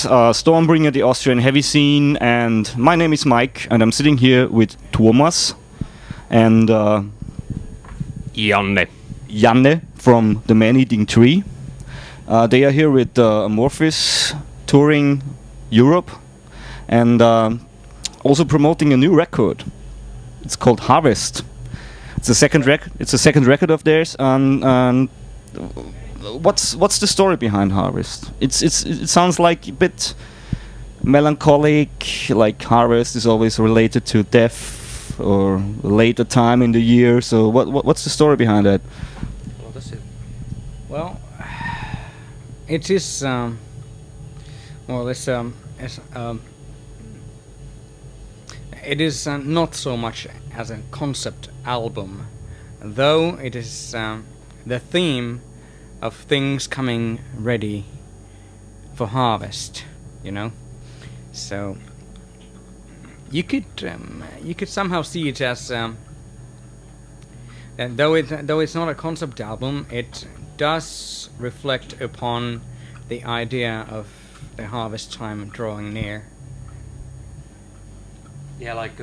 is Stormbringer, the Austrian heavy scene, and my name is Mike, and I'm sitting here with Tuomas and Janne from the Man-Eating Tree. They are here with Amorphis, touring Europe, and also promoting a new record. It's called Harvest. It's a second record of theirs, and what's the story behind Harvest? It sounds like a bit melancholic, like Harvest is always related to death or later time in the year. So what's the story behind that? Well, it is it is not so much as a concept album, though it is the theme of things coming ready for harvest, you know. So you could somehow see it as though it's not a concept album, it does reflect upon the idea of the harvest time drawing near. Yeah, like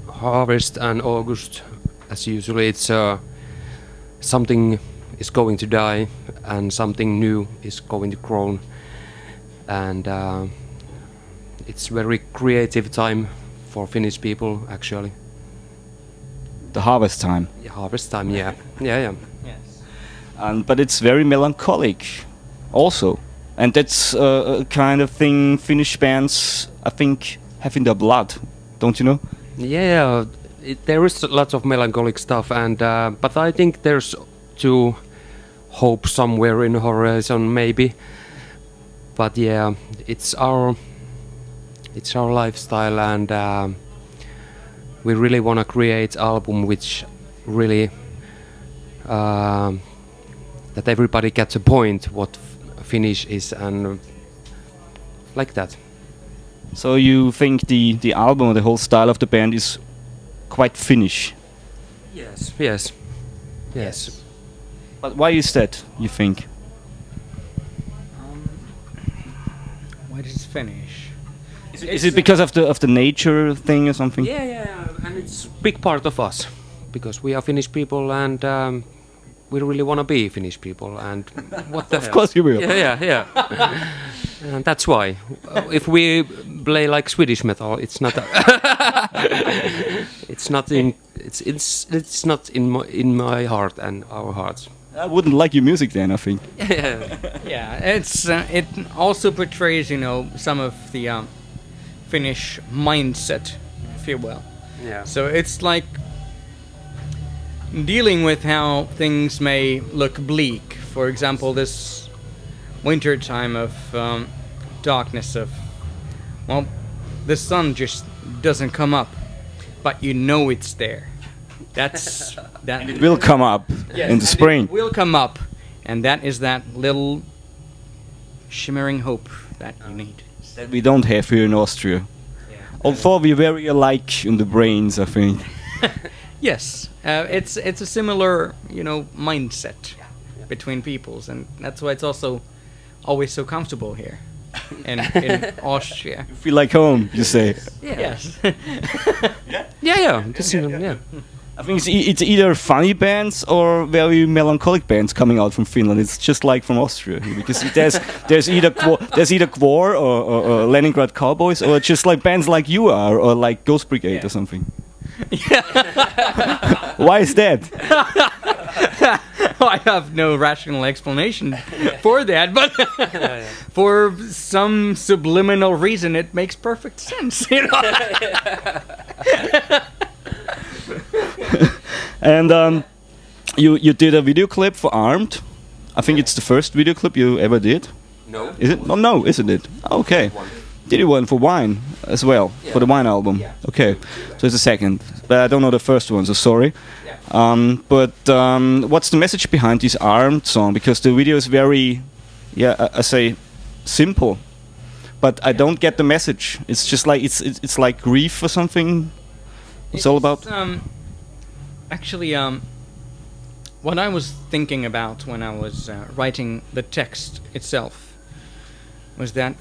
harvest and August, as usually, it's something is going to die and something new is going to grow, and it's very creative time for Finnish people, actually. The harvest time. Yeah, harvest time, yeah, yeah. Yes. But it's very melancholic, also, and that's a kind of thing Finnish bands, I think, have in their blood. Don't you know? Yeah, there is lots of melancholic stuff, and but I think there's to hope somewhere in the horizon, maybe. But yeah, it's our lifestyle, and we really want to create album which really that everybody gets a point what Finnish is, and like that. So you think the album or the whole style of the band is quite Finnish? Yes. But why is that, you think? Why does it finish? Is it because of the nature thing or something? Yeah, and it's a big part of us, because we are Finnish people, and we really want to be Finnish people, and what the Of course you will. Yeah. And that's why. If we play like Swedish metal, it's not. It's not in my heart and our hearts. I wouldn't like your music then, I think. Yeah, it also portrays, you know, some of the Finnish mindset, if you will. Yeah. So it's like dealing with how things may look bleak. For example, this winter time of darkness of, well, the sun just doesn't come up, but you know it's there. That's that. It will come up in the spring. It will come up, and that is that little shimmering hope that you need. That we don't have here in Austria. Yeah. Although we're very alike in the brains, I think. Yes, it's a similar, you know, mindset between peoples, and that's why it's also always so comfortable here in Austria. You feel like home, you say. Yes. Yeah. I think it's either funny bands or very melancholic bands coming out from Finland. It's just like from Austria, because there's either Gwar or Leningrad Cowboys, or just like bands like you are, or like Ghost Brigade or something. Why is that? I have no rational explanation for that, but for some subliminal reason, it makes perfect sense. You know? And you did a video clip for Armed. I think it's the first video clip you ever did. No. Is it? No, isn't it? Okay. Did you one for Wine as well, for the Wine album? Yeah. Okay, so it's the second. But I don't know the first one, so sorry. But what's the message behind this Armed song? Because the video is very, I say, simple. But I don't get the message. It's just like it's like grief or something. It's all about. Actually, what I was thinking about when I was writing the text itself was that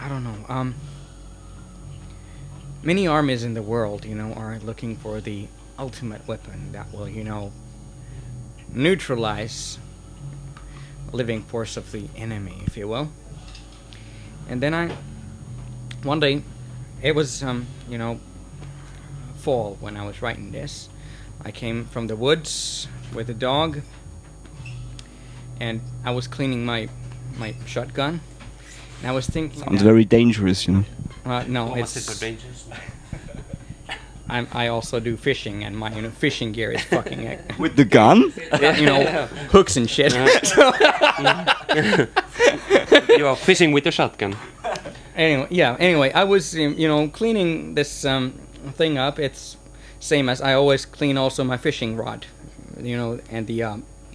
I don't know. Many armies in the world, are looking for the ultimate weapon that will, neutralize the living force of the enemy, if you will. And then one day, it was, fall when I was writing this. I came from the woods with a dog, and I was cleaning my shotgun. And I was thinking... Sounds very dangerous, No, It's it's... so dangerous. I also do fishing, and my fishing gear is fucking... With the gun? Hooks and shit. You are fishing with a shotgun. Anyway, I was, cleaning this thing up. It's same as I always clean also my fishing rod, and the,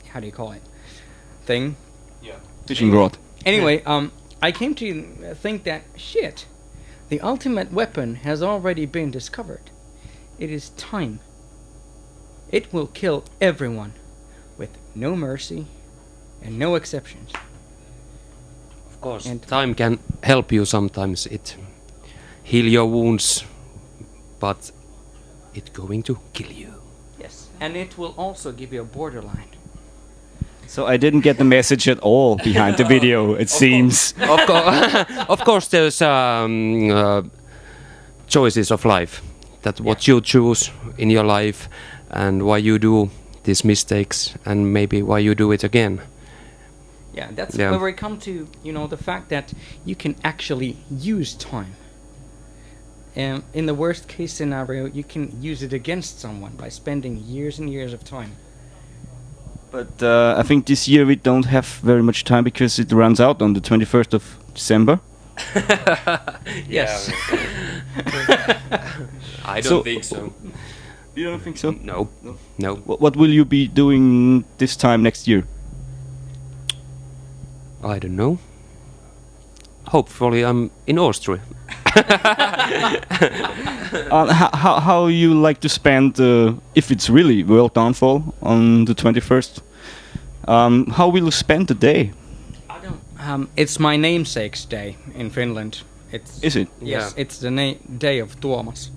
how do you call it? Thing? Yeah. Fishing rod. Anyway, I came to think that, shit, the ultimate weapon has already been discovered. It is time. It will kill everyone, with no mercy and no exceptions. Of course, And time can help you sometimes. It heal your wounds, but it's going to kill you. yes, and it will also give you a borderline. So I didn't get the message at all behind the video, it seems. Of course, there's choices of life. That what you choose in your life, and why you do these mistakes, and maybe why you do it again. Yeah, that's Yeah. where we come to, the fact that you can actually use time. In the worst case scenario, you can use it against someone by spending years and years of time. But I think this year we don't have very much time because it runs out on the 21st of December. Yes. I don't So- think so. You don't think so? No. No. What will you be doing this time next year? I don't know. Hopefully, I'm in Austria. How you like to spend, if it's really World Downfall on the 21st? How will you spend the day? I don't. It's my namesake's day in Finland. Is it? Yes, Yeah. it's the day of Tuomas.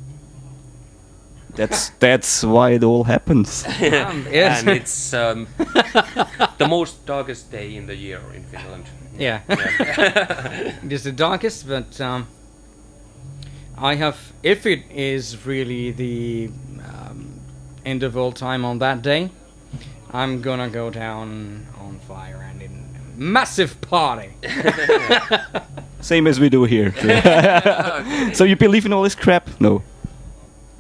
That's why it all happens. Yes. And it's the most darkest day in the year in Finland. Yeah. It is the darkest, but I have. If it is really the end of all time on that day, I'm gonna go down on fire and in massive party. Same as we do here. So you believe in all this crap? No.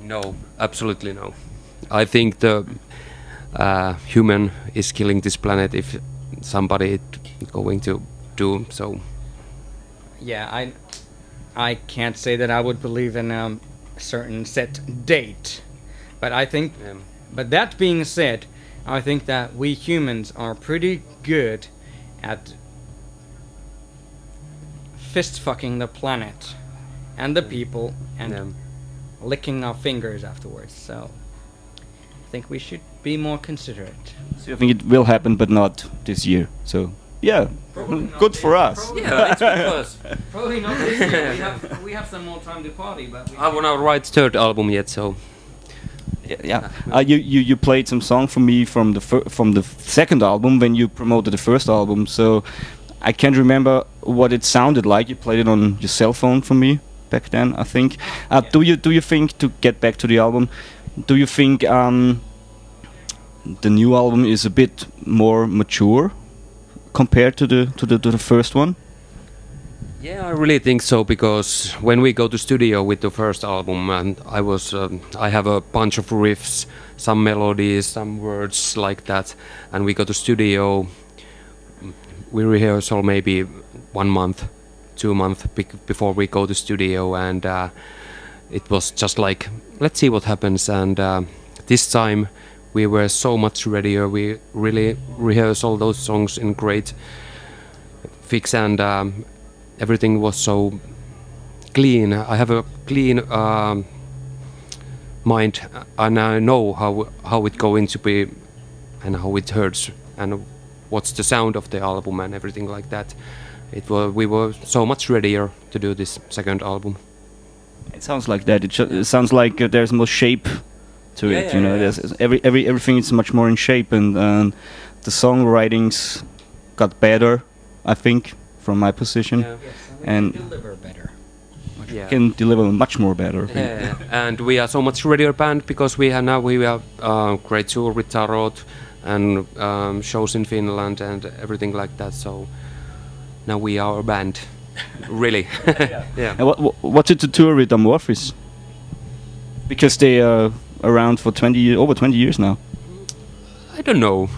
No, absolutely no. I think the human is killing this planet if somebody is going to do so. Yeah, I can't say that I would believe in a certain set date, but I think. But that being said, I think that we humans are pretty good at fist fucking the planet and the people and licking our fingers afterwards. So I think we should be more considerate. So I think it will happen, but not this year. So yeah, good for us. Yeah, it's good for us. Probably not this year. We have some more time to party, but I wanna write third album yet, so Yeah. You played some song for me from the second album when you promoted the first album. So I can't remember what it sounded like. You played it on your cell phone for me back then, I think. Do you think, to get back to the album, do you think the new album is a bit more mature compared to the first one? yeah, I really think so, because when we go to studio with the first album, and I have a bunch of riffs, some melodies, some words like that, and we go to studio, we rehearsal maybe 1 month, 2 months before we go to studio, and it was just like, let's see what happens. And this time we were so much readier. We really rehearsed all those songs in great fix, and everything was so clean. I have a clean mind, and I know how it's going to be and how it hurts and what's the sound of the album and everything like that. we were so much readier to do this second album. It sounds like that. It sounds like there's more shape to Yeah, it. yeah, You know, yeah. there's everything is much more in shape, and the songwritings got better. I think from my position, Yeah. and deliver better. Yeah. can deliver much more better. I think. Yeah, and we are so much readier band because we have great tour with Tarot and shows in Finland and everything like that. So now we are a band, really. Yeah. And what's it to tour with Amorphis? Because they are around for over 20 years now. I don't know.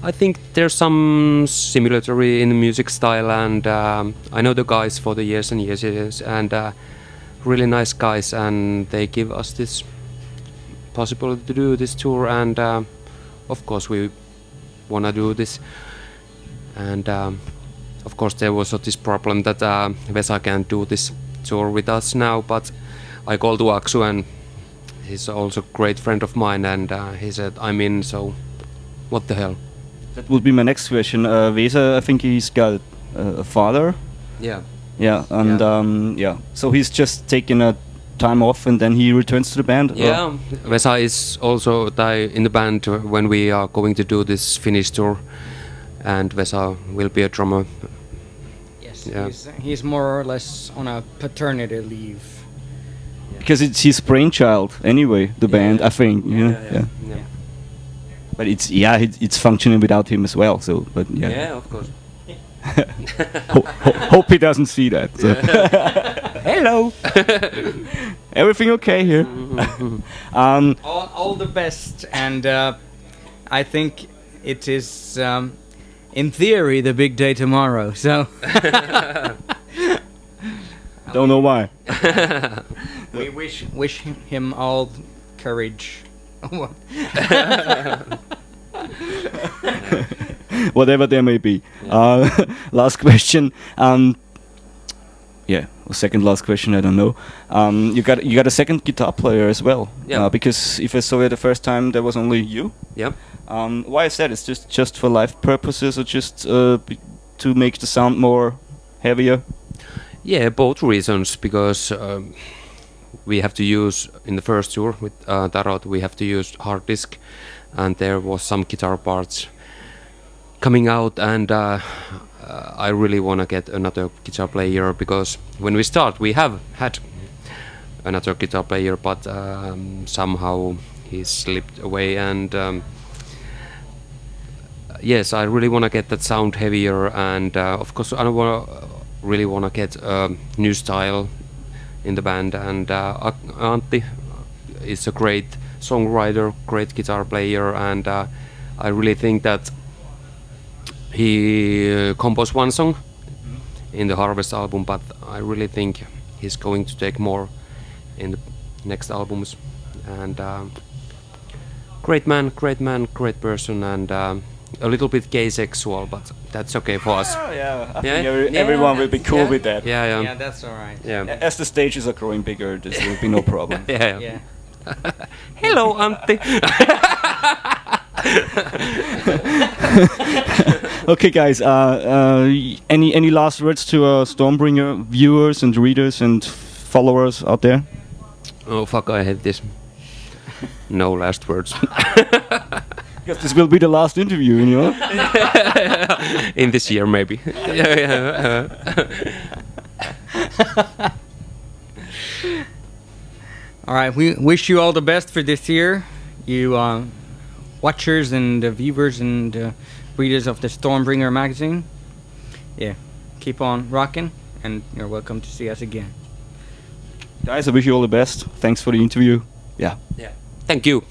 I think there's some similarity in the music style, and I know the guys for the years and years, and really nice guys, and they give us this possibility to do this tour, and of course we wanna do this, and of course there was this problem that Vesa can't do this tour with us now, but I called to Aksu, and he's also a great friend of mine, and he said I'm in, so what the hell. That would be my next question. Vesa, I think he's got a father. Yeah. Yeah, and yeah. So he's just taking a time off, and then he returns to the band. Yeah, Vesa is also in the band when we are going to do this Finnish tour, and Vesa will be a drummer. Yes, Yeah. he's more or less on a paternity leave. Because it's his brainchild anyway. The band, I think. Yeah. Yeah. But it's functioning without him as well. So, but yeah. Yeah, of course. Hope he doesn't see that. So. Hello. Everything okay here? All the best, and I think it is, in theory, the big day tomorrow. So Don't know why. we wish him all courage. Whatever there may be. Last question. Yeah, or second last question. I don't know. You got a second guitar player as well. Yeah. Because if I saw it the first time, there was only you. Yeah. Why is that? It's just for live purposes, or just to make the sound more heavier? Yeah, both reasons, because we have to use, in the first tour with Tarot, we have to use hard disk, and there was some guitar parts coming out, and I really want to get another guitar player, because when we start we have had another guitar player, but somehow he slipped away, and yes, I really want to get that sound heavier, and of course I really want to get a new style in the band, and Antti is a great songwriter, great guitar player, and I really think that he composed one song in the Harvest album, but I really think he's going to take more in the next albums, and great man, great person, and a little bit gay sexual, but that's okay for us. Yeah, I Yeah? think Yeah, everyone will be cool yeah. with that. Yeah. Yeah, that's all right. Yeah. As the stages are growing bigger, this will be no problem. Yeah. Yeah. Hello, Antti. Okay, guys. Any last words to Stormbringer viewers and readers and followers out there? Oh fuck, I hate this. No last words. Because this will be the last interview, you know. In this year, maybe. Yeah. All right, we wish you all the best for this year, you watchers and viewers and readers of the Stormbringer magazine. Yeah, keep on rocking, and you're welcome to see us again. Guys, I wish you all the best. Thanks for the interview. Yeah. Thank you.